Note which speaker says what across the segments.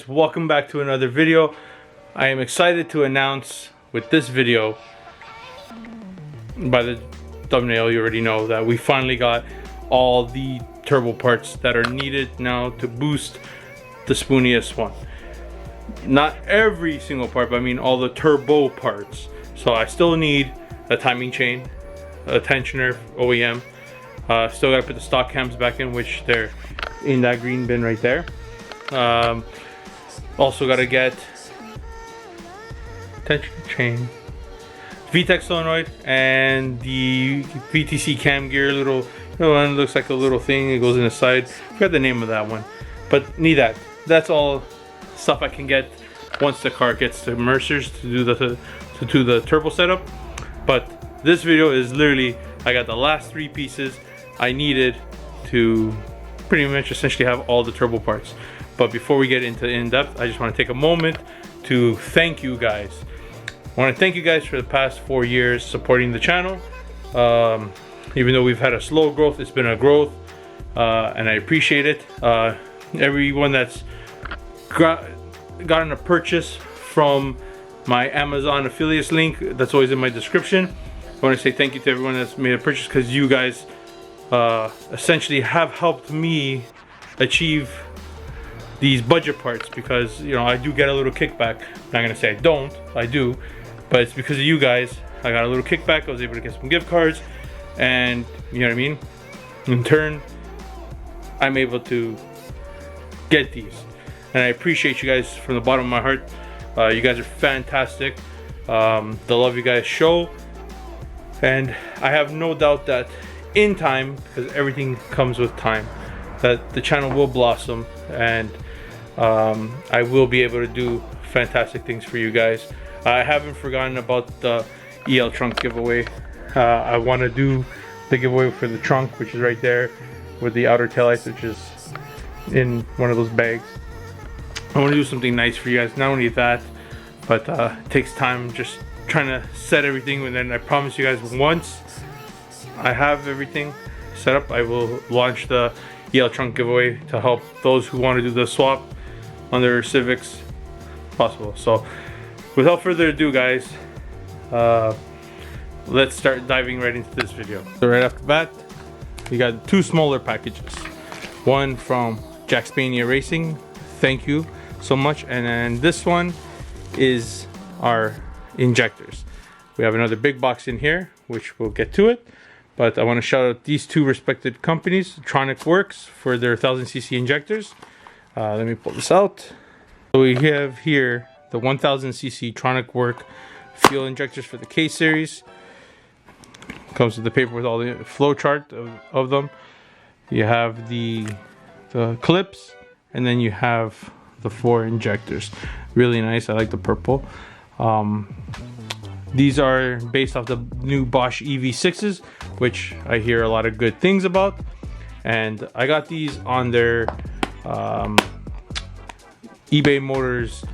Speaker 1: guys, welcome back to another video. I am excited to announce with this video, by the thumbnail you already know, that we finally got all the turbo parts that are needed now to boost the Spoonie S1. Not every single part, but I mean all the turbo parts. So I still need a timing chain, a tensioner OEM. Still gotta put the stock cams back in, which they're in that green bin right there. Also gotta get tension chain, VTEC solenoid, and the VTC cam gear little, one looks like a little thing, it goes in the side. Forgot the name of that one, but need that. That's all stuff I can get once the car gets to Mercer's to do the turbo setup. But this video is literally, I got the last 3 pieces I needed to pretty much essentially have all the turbo parts. But before we get into in-depth, I just want to take a moment to thank you guys. I want to thank you guys for the past 4 years supporting the channel. Even though we've had a slow growth, it's been a growth, and I appreciate it. Everyone that's gotten a purchase from my Amazon affiliates link, that's always in my description. I want to say thank you to everyone that's made a purchase, because you guys essentially have helped me achieve these budget parts, because I do get a little kickback. I'm not gonna say I don't, I do, but it's because of you guys. I got a little kickback. I was able to get some gift cards, and you know what I mean, in turn I'm able to get these, and I appreciate you guys from the bottom of my heart. You guys are fantastic. The love you guys show, and I have no doubt that in time, because everything comes with time, that the channel will blossom, and I will be able to do fantastic things for you guys. I haven't forgotten about the EL trunk giveaway. I want to do the giveaway for the trunk, which is right there with the outer taillights, which is in one of those bags. I want to do something nice for you guys. Not only that, but it takes time just trying to set everything, and then I promise you guys, once I have everything set up, I will launch the EL trunk giveaway to help those who want to do the swap on their Civics possible. So without further ado, guys, let's start diving right into this video. So right off the bat, we got 2 smaller packages. One from Jackspania Racing, thank you so much, and then this one is our injectors. We have another big box in here, which we'll get to it. But I want to shout out these 2 respected companies, Kleanfreaks for their 1000cc injectors. Let me pull this out. So we have here the 1000cc Kleanfreaks fuel injectors for the K series. Comes with the paper with all the flow chart of them. You have the clips, and then you have the 4 injectors. Really nice. I like the purple. These are based off the new Bosch EV6s, which I hear a lot of good things about. And I got these on their eBay Motors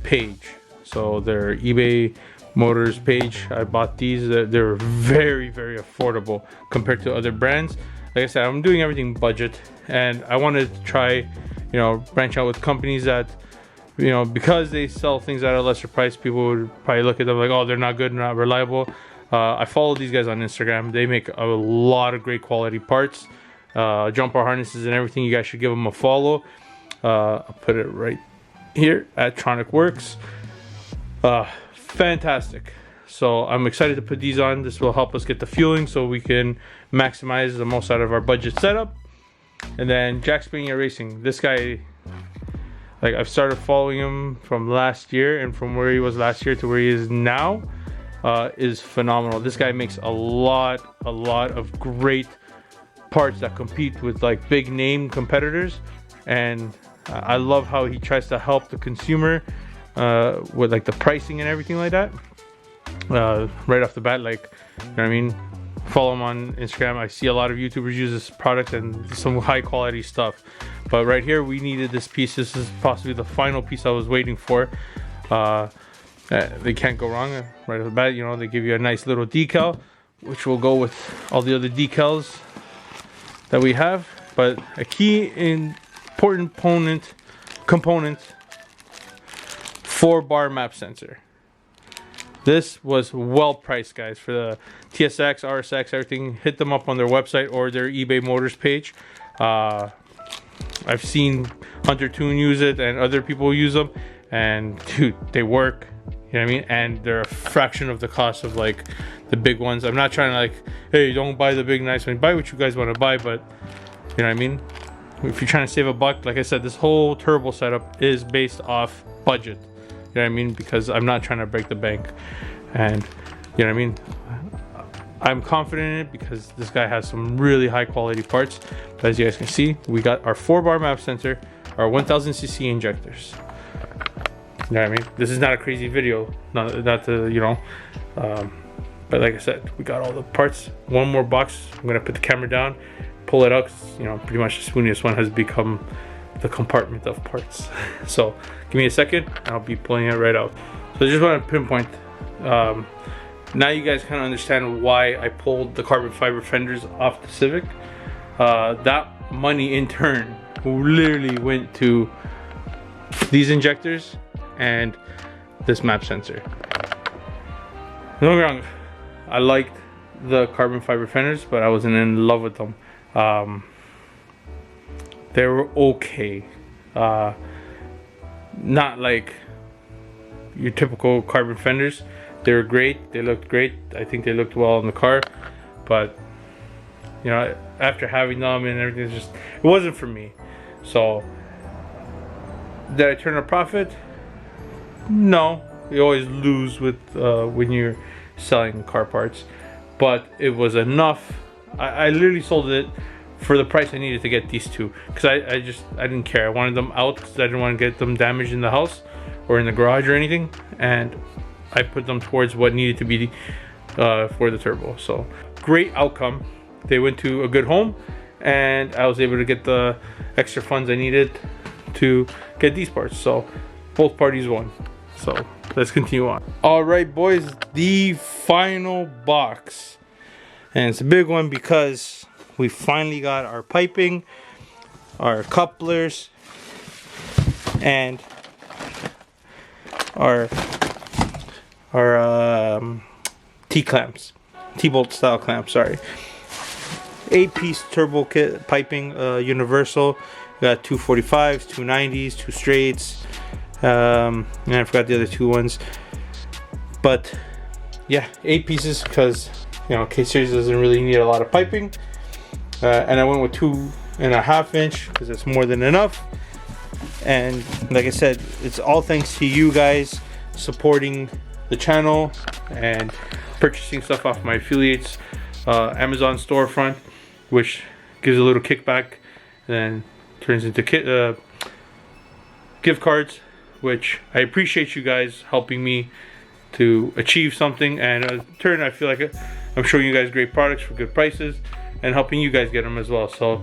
Speaker 1: page. So their eBay Motors page, I bought these. They're very, very affordable compared to other brands. Like I said, I'm doing everything budget, and I wanted to try, branch out with companies that, because they sell things at a lesser price, people would probably look at them like, oh, they're not good, not reliable. I follow these guys on Instagram. They make a lot of great quality parts, jumper harnesses and everything. You guys should give them a follow. I'll put it right here at Kleanfreaks. Fantastic. So I'm excited to put these on. This will help us get the fueling so we can maximize the most out of our budget setup. And then Jackspania Racing. This guy, like, I've started following him from last year, and from where he was last year to where he is now is phenomenal. This guy makes a lot of great parts that compete with like big name competitors, and I love how he tries to help the consumer with like the pricing and everything like that. Right off the bat, like, you know what I mean? Follow him on Instagram. I see a lot of YouTubers use this product and some high quality stuff. But right here, we needed this piece. This is possibly the final piece I was waiting for. They can't go wrong. Right off the bat, they give you a nice little decal, which will go with all the other decals that we have. But a key important component 4-bar map sensor. This was well priced, guys, for the TSX, RSX, everything. Hit them up on their website or their eBay Motors page. I've seen Hunter Toon use it and other people use them, and dude, they work. You know what I mean? And they're a fraction of the cost of like the big ones. I'm not trying to like, hey, don't buy the big nice one. Buy what you guys want to buy, but you know what I mean? If you're trying to save a buck, like I said, this whole turbo setup is based off budget. You know what I mean? Because I'm not trying to break the bank. And you know what I mean? I'm confident in it because this guy has some really high quality parts. But as you guys can see, we got our 4-bar map sensor, our 1000cc injectors. You know what I mean? This is not a crazy video, not to, you know, but like I said, we got all the parts. One more box. I'm gonna put the camera down, pull it out, 'cause, you know, pretty much the spooniest one has become the compartment of parts. So give me a second, I'll be pulling it right out. So I just want to pinpoint. Now you guys kind of understand why I pulled the carbon fiber fenders off the Civic. That money in turn literally went to these injectors and this map sensor. Don't get me wrong, I liked the carbon fiber fenders, but I wasn't in love with them. They were okay, not like your typical carbon fenders. They were great, they looked great. I think they looked well in the car, but you know, after having them and everything, it wasn't for me. So did I turn a profit? No, you always lose with when you're selling car parts, but it was enough. I literally sold it for the price I needed to get these two, because I didn't care. I wanted them out because I didn't want to get them damaged in the house or in the garage or anything, and I put them towards what needed to be for the turbo. So great outcome. They went to a good home, and I was able to get the extra funds I needed to get these parts. So both parties won. So let's continue on. All right, boys, the final box, and it's a big one because we finally got our piping, our couplers, and our T-clamps, T-bolt style clamps, sorry. 8-piece turbo kit piping, universal. We got 245s, 290s, 2 straights, and I forgot the other 2 ones. But yeah, 8 pieces because, you know, K-Series doesn't really need a lot of piping. And I went with 2.5 inch because it's more than enough. And like I said, it's all thanks to you guys supporting the channel and purchasing stuff off my affiliates Amazon storefront, which gives a little kickback and then turns into gift cards, which I appreciate you guys helping me to achieve something, and in turn I feel like I'm showing you guys great products for good prices and helping you guys get them as well. So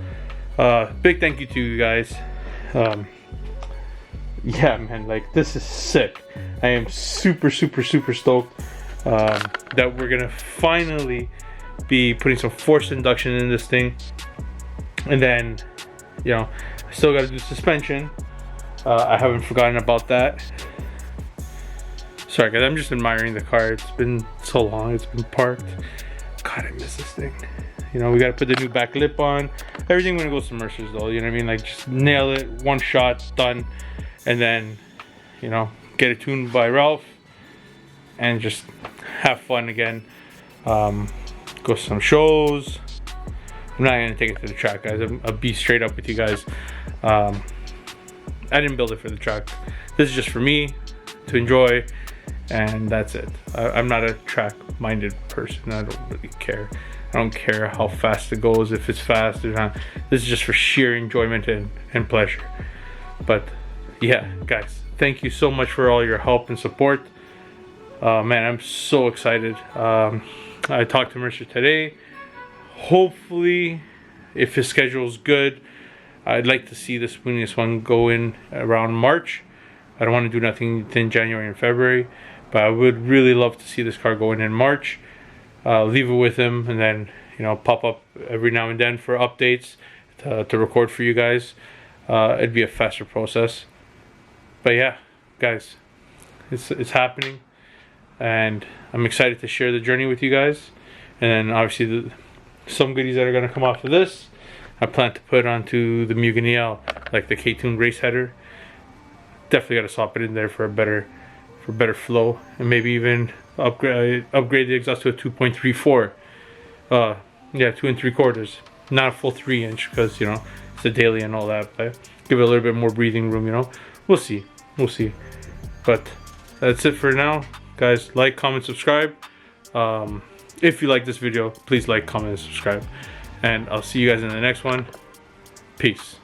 Speaker 1: big thank you to you guys. Yeah, man, like, this is sick. I am super stoked that we're gonna finally be putting some forced induction in this thing. And then, you know, I still gotta do suspension. I haven't forgotten about that. Sorry guys, I'm just admiring the car. It's been so long, it's been parked. God, I miss this thing. You know, we gotta put the new back lip on. Everything when it goes to Mercer's though, you know what I mean? Like, just nail it, one shot, done. And then, you know, get it tuned by Ralph and just have fun again. Go to some shows. I'm not gonna take it to the track, guys. I'll be straight up with you guys. I didn't build it for the track. This is just for me to enjoy, and that's it. I'm not a track minded person. I don't really care. I don't care how fast it goes, if it's fast or not. This is just for sheer enjoyment and pleasure. But yeah, guys, thank you so much for all your help and support. Man, I'm so excited. I talked to Mercer today. Hopefully, if his schedule is good, I'd like to see the spooniest one go in around March. I don't want to do nothing in January and February, but I would really love to see this car go in March. Leave it with him, and then, you know, pop up every now and then for updates to record for you guys. It'd be a faster process. But yeah, guys, it's happening, and I'm excited to share the journey with you guys. And then obviously some goodies that are gonna come off of this, I plan to put onto the Mugen EL, like the K-Tune race header. Definitely gotta swap it in there for better flow, and maybe even upgrade the exhaust to a 2.34. Yeah, 2 3/4, not a full 3-inch, because you know it's a daily and all that, but give it a little bit more breathing room. You know, we'll see. But that's it for now, guys. Like, comment, subscribe. If you like this video, please like, comment, and subscribe. And I'll see you guys in the next one. Peace.